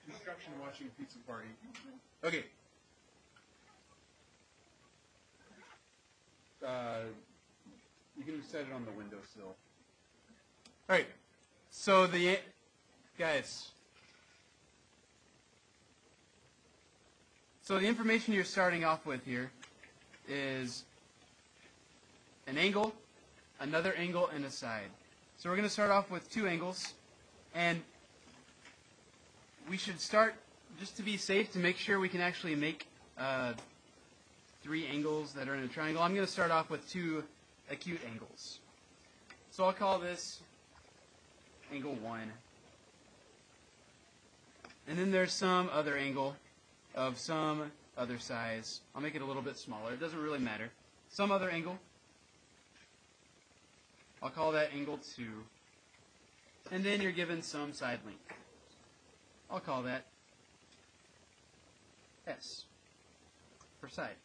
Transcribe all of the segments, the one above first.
Construction watching pizza party. Okay. You can set it on the windowsill. All right. So guys. So the information you're starting off with here is an angle, another angle, and a side. So we're going to start off with two angles, and we should start, just to be safe, to make sure we can actually make three angles that are in a triangle. I'm going to start off with two acute angles. So I'll call this angle 1. And then there's some other angle of some other size. I'll make it a little bit smaller. It doesn't really matter. Some other angle. I'll call that angle 2. And then you're given some side length. I'll call that S for side.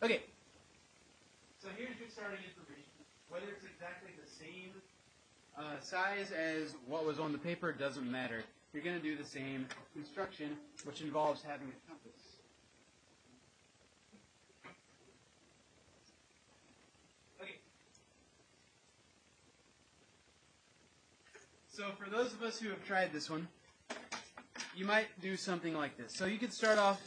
Okay. So here's your starting information. Whether it's exactly the same size as what was on the paper doesn't matter. You're going to do the same construction, which involves having a compass. Okay. So for those of us who have tried this one, you might do something like this. So you could start off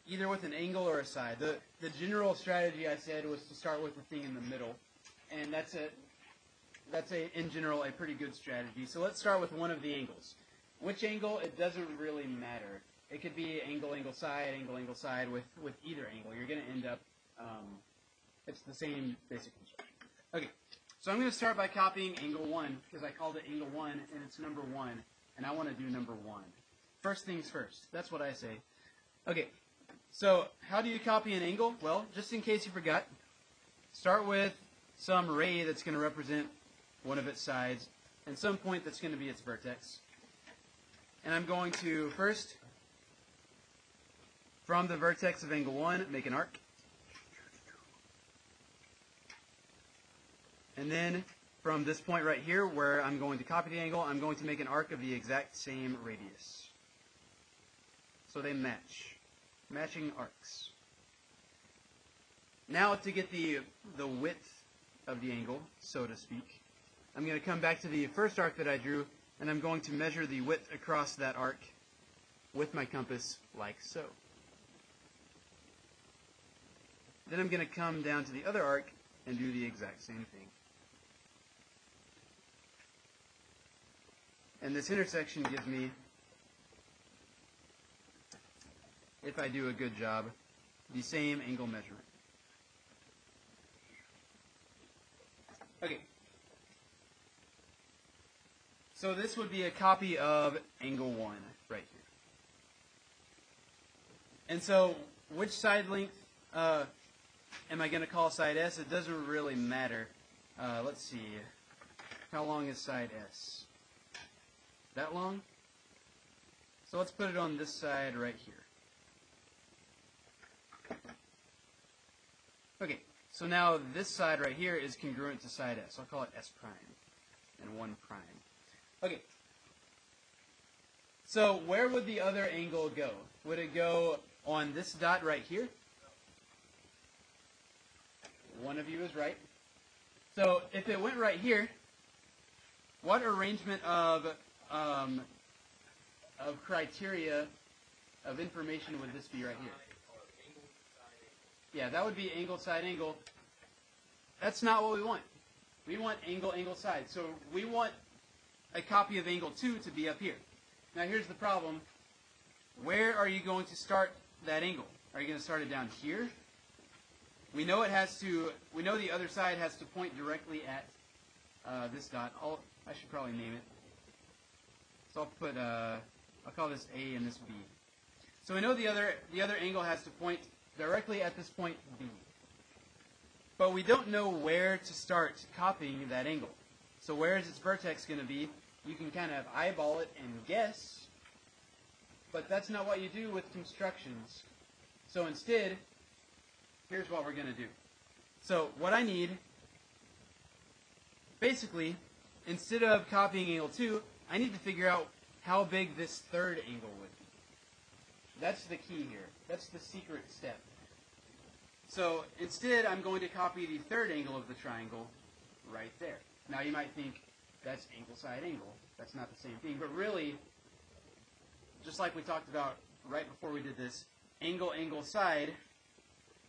either with an angle or a side. The general strategy I said was to start with the thing in the middle, and that's in general a pretty good strategy. So let's start with one of the angles. Which angle? It doesn't really matter. It could be angle, angle, side, angle, angle, side with either angle. You're going to end up, it's the same basic construction. Okay, so I'm going to start by copying angle 1 because I called it angle 1 and it's number 1, and I want to do number 1. First things first. That's what I say. Okay, so how do you copy an angle? Well, just in case you forgot, start with some ray that's going to represent one of its sides and some point that's going to be its vertex. And I'm going to first, from the vertex of angle 1, make an arc. And then from this point right here where I'm going to copy the angle, I'm going to make an arc of the exact same radius. So they match. Matching arcs. Now to get the width of the angle, so to speak, I'm going to come back to the first arc that I drew, and I'm going to measure the width across that arc with my compass, like so. Then I'm going to come down to the other arc and do the exact same thing. And this intersection gives me, if I do a good job, the same angle measurement. Okay. So this would be a copy of angle 1 right here. And so which side length am I going to call side S? It doesn't really matter. Let's see. How long is side S? That long? So let's put it on this side right here. Okay, so now this side right here is congruent to side S. I'll call it S prime and 1 prime. Okay, so where would the other angle go? Would it go on this dot right here? One of you is right. So if it went right here, what arrangement of criteria of information would this be right here? Yeah, that would be angle, side, angle. That's not what we want. We want angle, angle, side. So we want a copy of angle 2 to be up here. Now here's the problem. Where are you going to start that angle? Are you going to start it down here? We know it has to. We know the other side has to point directly at this dot. I should probably name it. So I'll put. I'll call this A and this B. So we know the other angle has to point directly at this point B. But we don't know where to start copying that angle. So where is its vertex going to be? You can kind of eyeball it and guess, but that's not what you do with constructions. So instead, here's what we're going to do. So what I need, basically, instead of copying angle 2, I need to figure out how big this third angle would be. That's the key here. That's the secret step. So instead, I'm going to copy the third angle of the triangle right there. Now you might think, that's angle side angle. That's not the same thing. But really, just like we talked about right before we did this, angle, angle, side,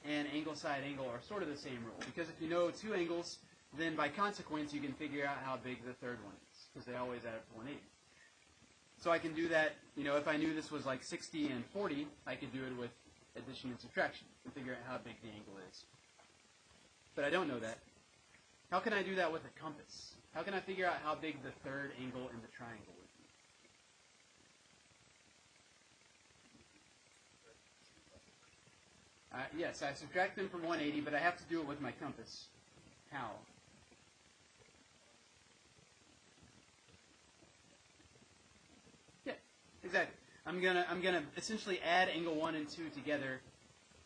and angle, side, angle are sort of the same rule. Because if you know two angles, then by consequence, you can figure out how big the third one is. Because they always add up to 180. So I can do that, you know, if I knew this was like 60 and 40, I could do it with addition and subtraction and figure out how big the angle is. But I don't know that. How can I do that with a compass? How can I figure out how big the third angle in the triangle would be? Yes, I subtract them from 180, but I have to do it with my compass. How? Yeah, exactly. I'm gonna essentially add angle 1 and 2 together,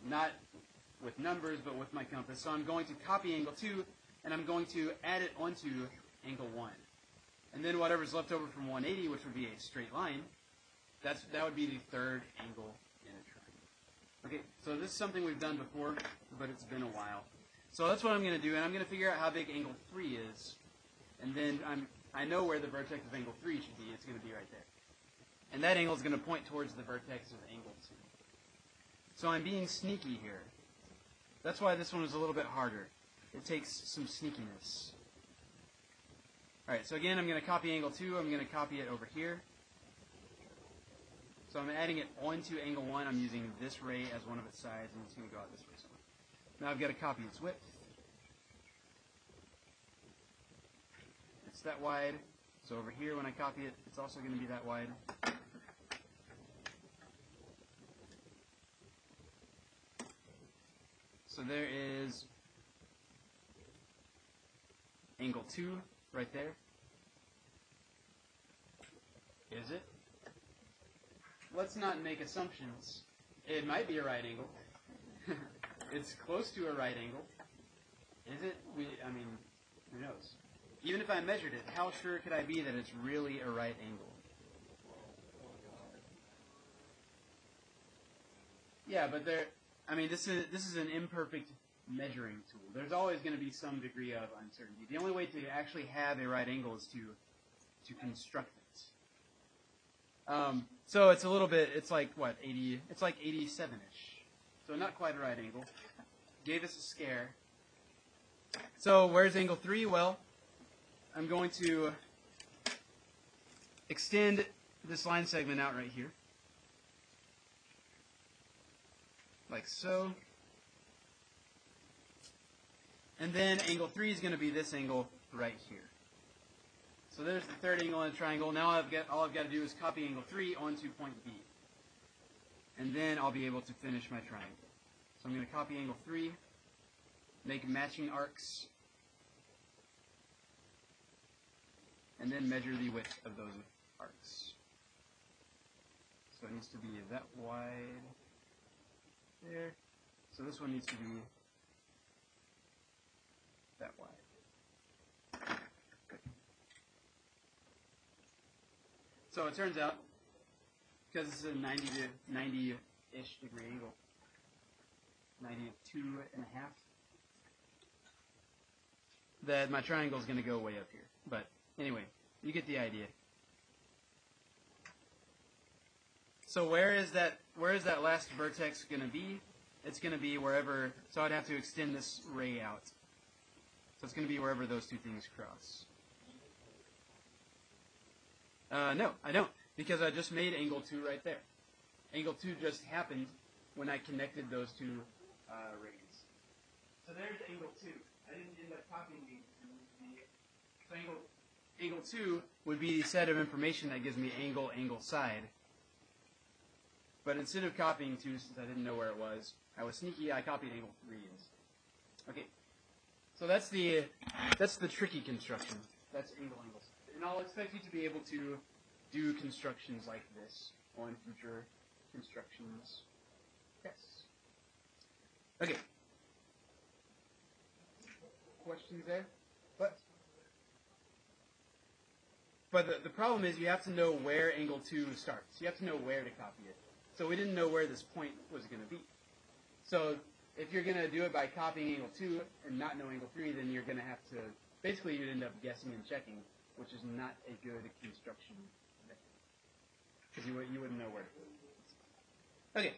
not with numbers, but with my compass. So I'm going to copy angle 2, and I'm going to add it onto angle 1. And then whatever's left over from 180, which would be a straight line, that would be the third angle in a triangle. Okay, so this is something we've done before, but it's been a while. So that's what I'm going to do, and I'm going to figure out how big angle 3 is. And then I know where the vertex of angle 3 should be. It's going to be right there. And that angle is going to point towards the vertex of angle 2. So I'm being sneaky here. That's why this one is a little bit harder. It takes some sneakiness. Alright, so again, I'm going to copy angle 2. I'm going to copy it over here. So I'm adding it onto angle 1. I'm using this ray as one of its sides, and it's going to go out this way somewhere. Now I've got to copy its width. It's that wide. So over here, when I copy it, it's also going to be that wide. So there is angle 2 right there. Is it? Let's not make assumptions. It might be a right angle. It's close to a right angle. Is it? I mean, who knows? Even if I measured it, how sure could I be that it's really a right angle? Yeah, but this is an imperfect measuring tool. There's always going to be some degree of uncertainty. The only way to actually have a right angle is to construct it. So it's a little bit, it's like, what, 80, it's like 87-ish. So not quite a right angle. Gave us a scare. So where's angle 3? Well, I'm going to extend this line segment out right here. Like so. And then angle 3 is going to be this angle right here. So there's the third angle in a triangle. Now all I've got to do is copy angle 3 onto point B. And then I'll be able to finish my triangle. So I'm going to copy angle 3, make matching arcs, and then measure the width of those arcs. So it needs to be that wide there. So this one needs to be that wide. So it turns out, because this is a 90-ish degree angle, 92.5, that my triangle is going to go way up here. But anyway, you get the idea. So where is that last vertex going to be? It's going to be wherever, so I'd have to extend this ray out. So it's going to be wherever those two things cross. No, I don't, because I just made angle 2 right there. Angle 2 just happened when I connected those two rays. So there's angle 2. I didn't end up copying angle 2. So angle 2 would be the set of information that gives me angle, angle, side. But instead of copying 2, since I didn't know where it was, I was sneaky, I copied angle 3. Okay. So that's the tricky construction. That's angle, angle, side. And I'll expect you to be able to do constructions like this on future constructions. Yes. Okay. Questions there? What? But the problem is you have to know where angle 2 starts. You have to know where to copy it. So we didn't know where this point was going to be. So if you're going to do it by copying angle 2 and not know angle 3, then you're going to have to, basically you'd end up guessing and checking, which is not a good construction method. Because you wouldn't know where to put it. Okay,